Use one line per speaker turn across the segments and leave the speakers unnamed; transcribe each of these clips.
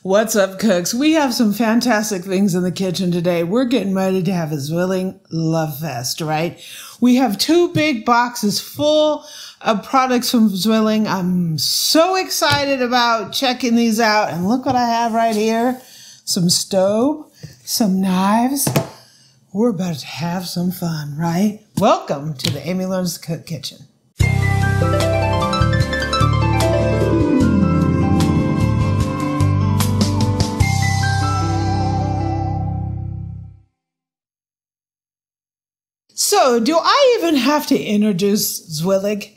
What's up, cooks? We have some fantastic things in the kitchen today. We're getting ready to have a Zwilling Love Fest, right? We have 2 big boxes full of products from Zwilling. I'm so excited about checking these out. And look what I have right here. Some Staub, some knives. We're about to have some fun, right? Welcome to the Amy Learns to Cook kitchen. So, do I even have to introduce Zwilling?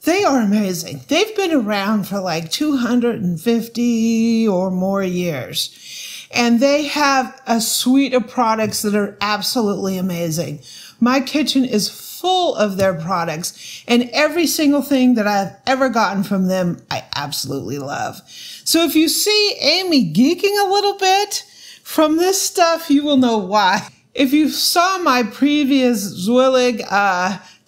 They are amazing. They've been around for like 250 or more years. And they have a suite of products that are absolutely amazing. My kitchen is full of their products, and every single thing that I've ever gotten from them, I absolutely love. So if you see Amy geeking a little bit from this stuff, you will know why. If you saw my previous Zwilling,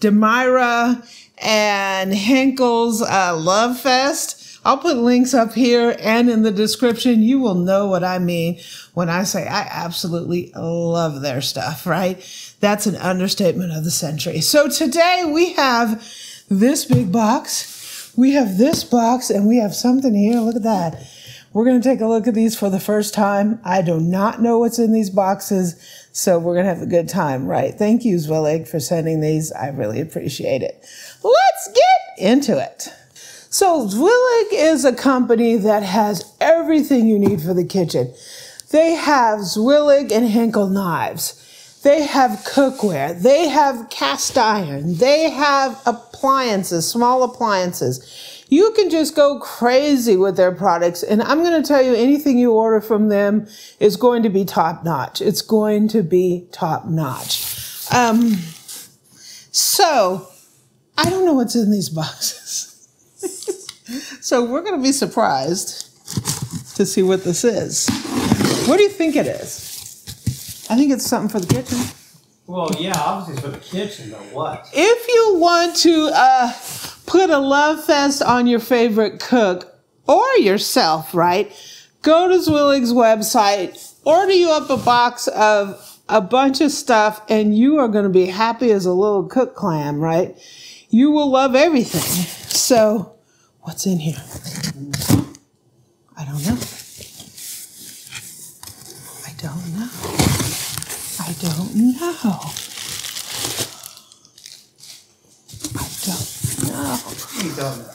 Demira and Henckels Love Fest, I'll put links up here and in the description. You will know what I mean when I say I absolutely love their stuff, right? That's an understatement of the century. So today we have this big box, we have this box, and we have something here. Look at that. We're going to take a look at these for the first time. I do not know what's in these boxes, so we're going to have a good time, right? Thank you, Zwilling, for sending these. I really appreciate it. Let's get into it. So Zwilling is a company that has everything you need for the kitchen. They have Zwilling and Henckels Knives. They have cookware. They have cast iron. They have appliances, small appliances. You can just go crazy with their products. And I'm going to tell you, anything you order from them is going to be top notch. It's going to be top notch. So I don't know what's in these boxes. So we're going to be surprised to see what this is. What do you think it is? I think it's something for the kitchen.
Well, yeah, obviously for the kitchen, but what?
If you want to put a love fest on your favorite cook or yourself, right? Go to Zwilling's website, order you up a box of a bunch of stuff, and you are going to be happy as a little cook clam, right? You will love everything. So, what's in here? I don't know. I don't know. I don't know.
You don't know.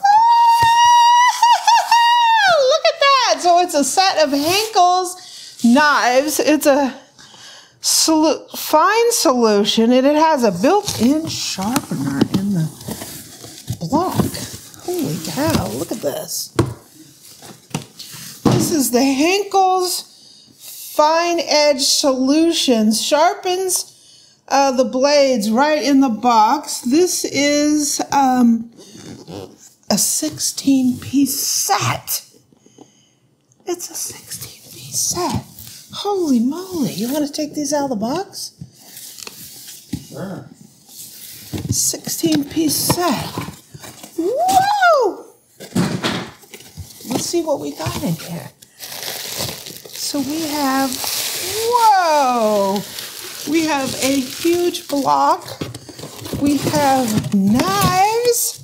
Look at that. So it's a set of Henckels knives. It's a fine solution, and it has a built-in sharpener in the block. Holy cow, look at this. This is the Henckels Fine Edge Solutions. Sharpens the blades right in the box. This is a 16-piece set. It's a 16-piece set. Holy moly. You want to take these out of the box?
Sure.
16-piece set. Whoa! Let's see what we got in here. So we have, whoa! We have a huge block. We have knives.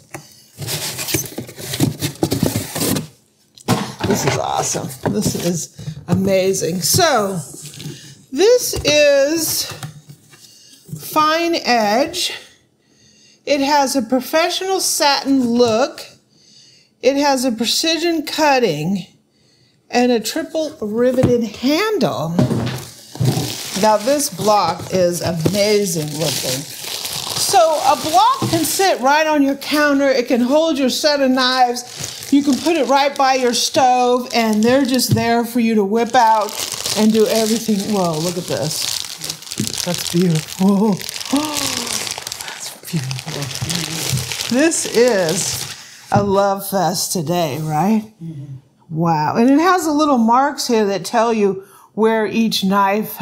This is awesome. This is amazing. So, this is Fine Edge. It has a professional satin look. It has a precision cutting and a triple riveted handle. Now this block is amazing looking. So a block can sit right on your counter. It can hold your set of knives. You can put it right by your stove, and they're just there for you to whip out and do everything. Whoa, look at this. That's beautiful. That's beautiful. This is a love fest today, right? Mm-hmm. Wow. And it has a little marks here that tell you where each knife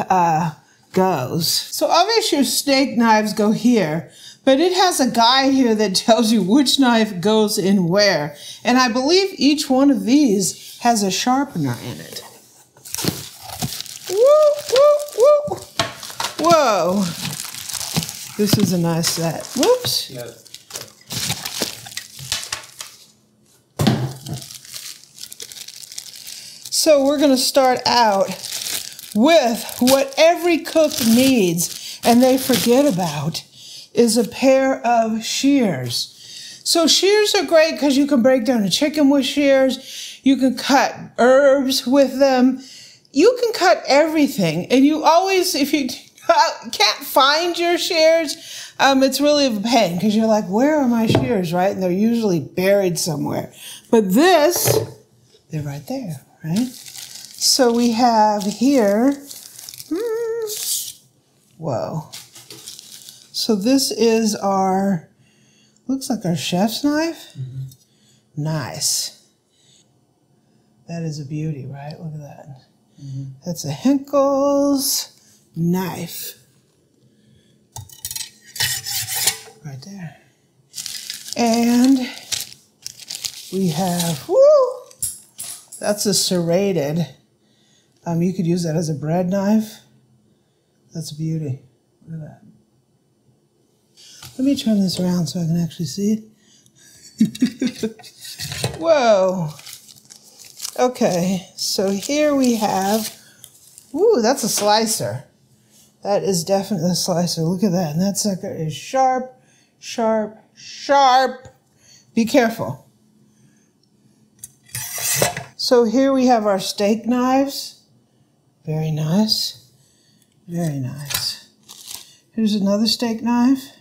goes. So obviously your steak knives go here, but it has a guide here that tells you which knife goes in where. And I believe each one of these has a sharpener in it. Whoa. This is a nice set. Whoops.
Yeah.
So we're going to start out with what every cook needs and they forget about is a pair of shears. So shears are great because you can break down a chicken with shears. You can cut herbs with them. You can cut everything. And you always, if you can't find your shears, it's really a pain because you're like, where are my shears, right? And they're usually buried somewhere. But this, they're right there, right? So we have here, whoa. So this is our, looks like our chef's knife. Mm-hmm. Nice. That is a beauty, right? Look at that. Mm-hmm. That's a Henckels knife. Right there. And we have, whoo, that's a serrated. You could use that as a bread knife. That's a beauty. Look at that. Let me turn this around so I can actually see it. Whoa. Okay, so here we have, ooh, that's a slicer. That is definitely a slicer. Look at that. And that sucker is sharp, sharp, sharp. Be careful. So here we have our steak knives. Very nice. Very nice. Here's another steak knife.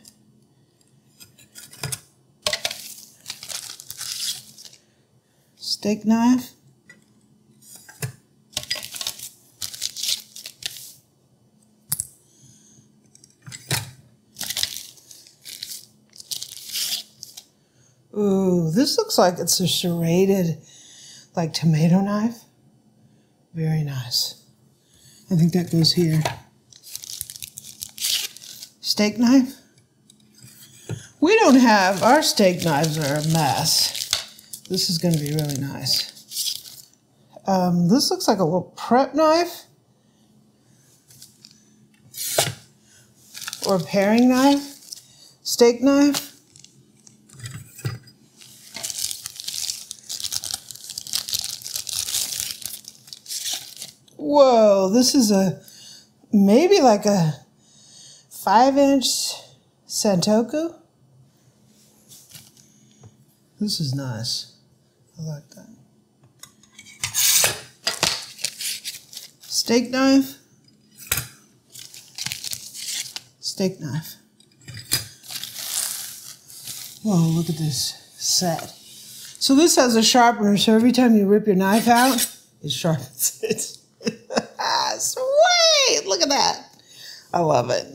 Steak knife. Ooh, this looks like it's a serrated, like tomato knife. Very nice. I think that goes here. Steak knife. We don't have, our steak knives are a mess. This is going to be really nice. This looks like a little prep knife. Or a paring knife. Steak knife. Whoa, this is a, maybe like a 5-inch Santoku. This is nice. I like that. Steak knife. Steak knife. Whoa, look at this set. So this has a sharpener, so every time you rip your knife out, it sharpens it. Sweet! Look at that. I love it.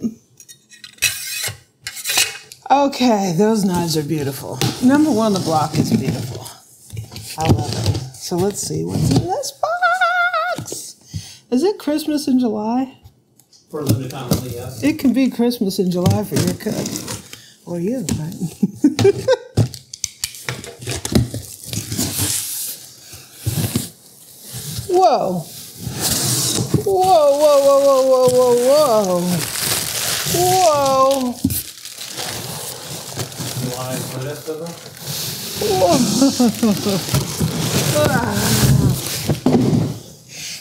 Okay, those knives are beautiful. Number one on the block is beautiful. I love it. So let's see what's in this box. Is it Christmas in July?
For a limited time only, yes.
It can be Christmas in July for your cook. Or you, right? Whoa. Whoa, whoa, whoa, whoa, whoa, whoa, whoa. Whoa.
You want to put this to them?
Whoa.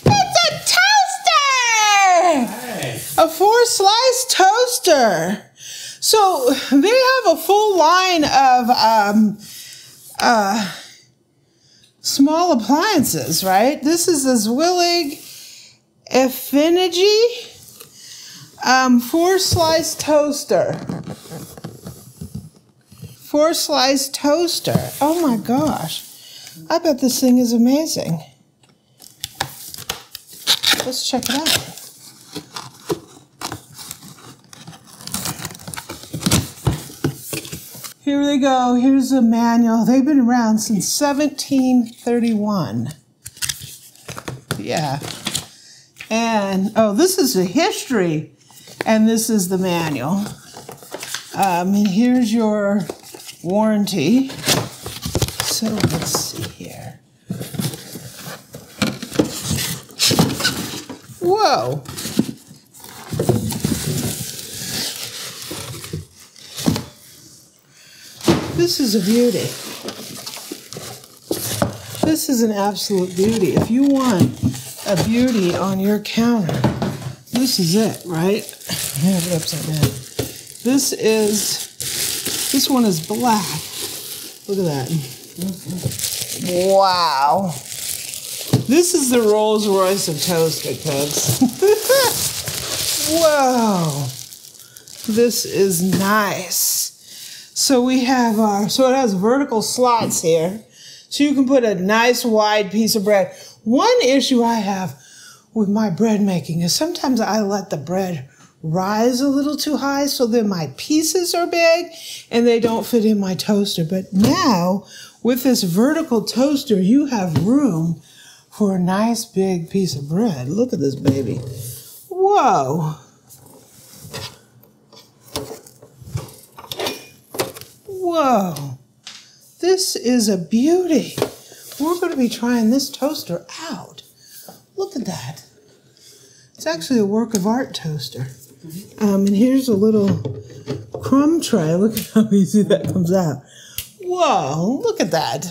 It's a toaster!
Hey.
A 4-slice toaster. So they have a full line of small appliances, right? This is a Zwilling Effigy 4-slice toaster. 4-slice toaster. Oh my gosh. I bet this thing is amazing. Let's check it out. Here they go. Here's the manual. They've been around since 1731. Yeah. And, oh, this is the history, and this is the manual. And here's your warranty. So let's see here. Whoa. This is a beauty. This is an absolute beauty. If you want a beauty on your counter, this is it, right? I have it upside down. This one is black. Look at that. Wow. This is the Rolls Royce of toaster cooks. Whoa. This is nice. So we have so it has vertical slots here. So you can put a nice wide piece of bread. One issue I have with my bread making is sometimes I let the bread rise a little too high so then my pieces are big and they don't fit in my toaster. But now with this vertical toaster, you have room for a nice big piece of bread. Look at this baby. Whoa. Whoa. This is a beauty. We're going to be trying this toaster out. Look at that. It's actually a work of art toaster. And here's a little crumb tray. Look at how easy that comes out. Whoa, look at that.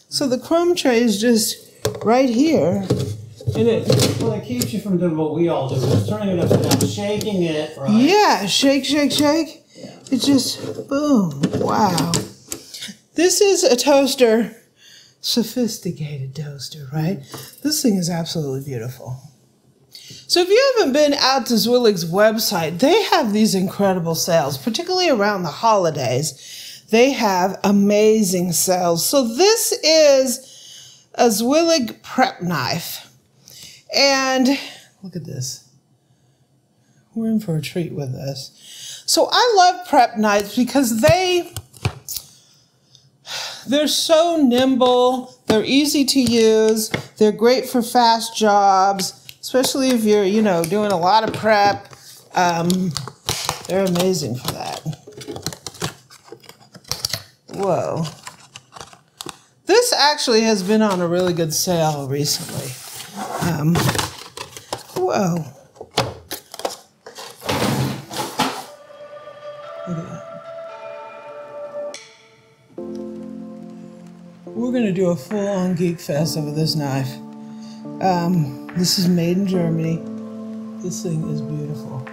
So the crumb tray is just right here.
And it keeps you from doing what we all do. Just turning it upside down, shaking it, right?
Yeah, shake, shake, shake.
Yeah.
It's just, boom, wow. This is a toaster, sophisticated toaster, right? This thing is absolutely beautiful. So if you haven't been out to Zwilling's website, they have these incredible sales, particularly around the holidays. They have amazing sales. So this is a Zwilling prep knife. And look at this. We're in for a treat with this. So I love prep knives because they're so nimble, they're easy to use, they're great for fast jobs, especially if you're, doing a lot of prep. They're amazing for that. Whoa. This actually has been on a really good sale recently. Whoa. Look at that. We're going to do a full-on geek fest over this knife. This is made in Germany. This thing is beautiful.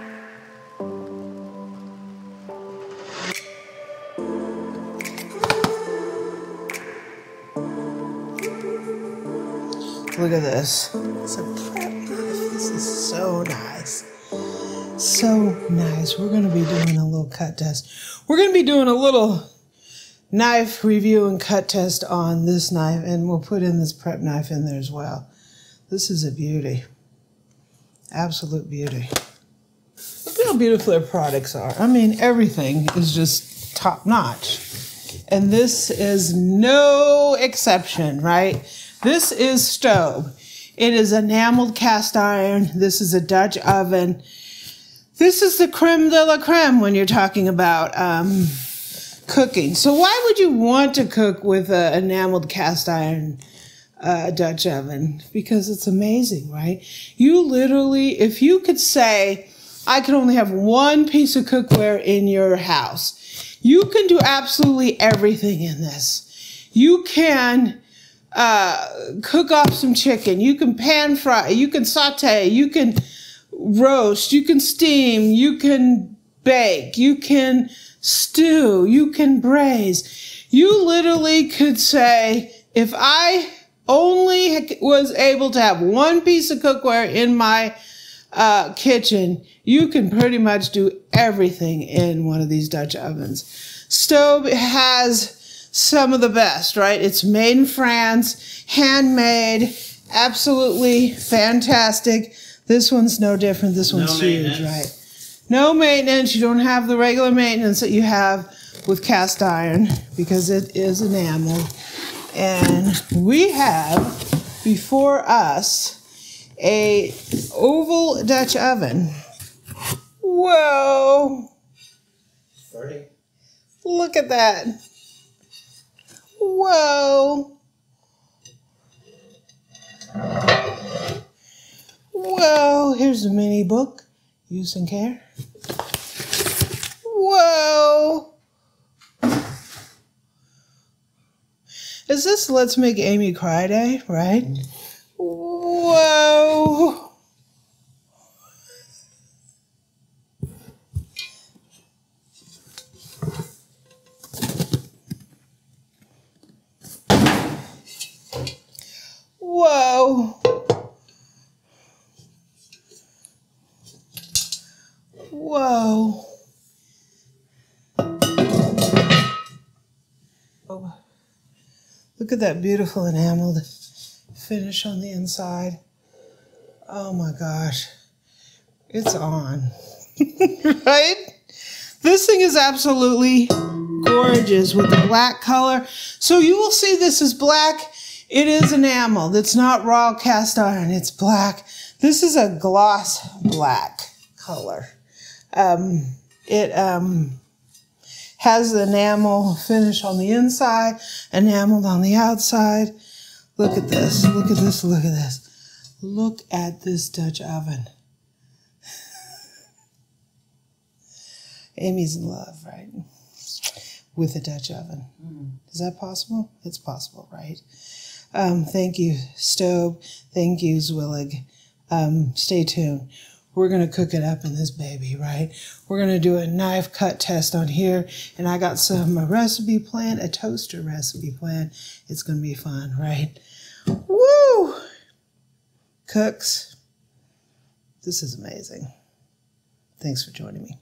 Look at this. It's a prep knife. This is so nice. So nice. We're going to be doing a little cut test. We're going to be doing a little knife review and cut test on this knife, and we'll put in this prep knife in there as well. This is a beauty. Absolute beauty. Look how beautiful their products are. I mean, everything is just top notch. And this is no exception, right? This is Staub. It is enameled cast iron. This is a Dutch oven. This is the creme de la creme when you're talking about cooking. So why would you want to cook with an enameled cast iron Dutch oven? Because it's amazing, right? You literally, if you could say, I could only have one piece of cookware in your house, you can do absolutely everything in this. You can cook off some chicken. You can pan fry. You can saute. You can roast. You can steam. You can bake. You can stew. You can braise. You literally could say, if I only was able to have one piece of cookware in my kitchen, you can pretty much do everything in one of these Dutch ovens. Staub has some of the best, right? It's made in France, handmade, absolutely fantastic. This one's no different. This one's huge, right? No maintenance. You don't have the regular maintenance that you have with cast iron because it is enameled. And we have before us a oval Dutch oven. Whoa.
30.
Look at that. Whoa. Whoa. Here's a mini book. Use and care. Whoa. Is this Let's Make Amy Cry Day, right? Whoa. Whoa. Whoa. Oh. Look at that beautiful enameled finish on the inside. Oh my gosh. It's on. Right? This thing is absolutely gorgeous with the black color. So you will see this is black. It is enameled. It's not raw cast iron. It's black. This is a gloss black color. It has the enamel finish on the inside, enameled on the outside. Look at this. Look at this. Look at this. Look at this Dutch oven. Amy's in love, right? With a Dutch oven. Is that possible? It's possible, right? Thank you, Staub. Thank you, Zwilling. Stay tuned. We're going to cook it up in this baby, right? We're going to do a knife cut test on here. And I got a recipe plan, a toaster recipe plan. It's going to be fun, right? Woo! Cooks, this is amazing. Thanks for joining me.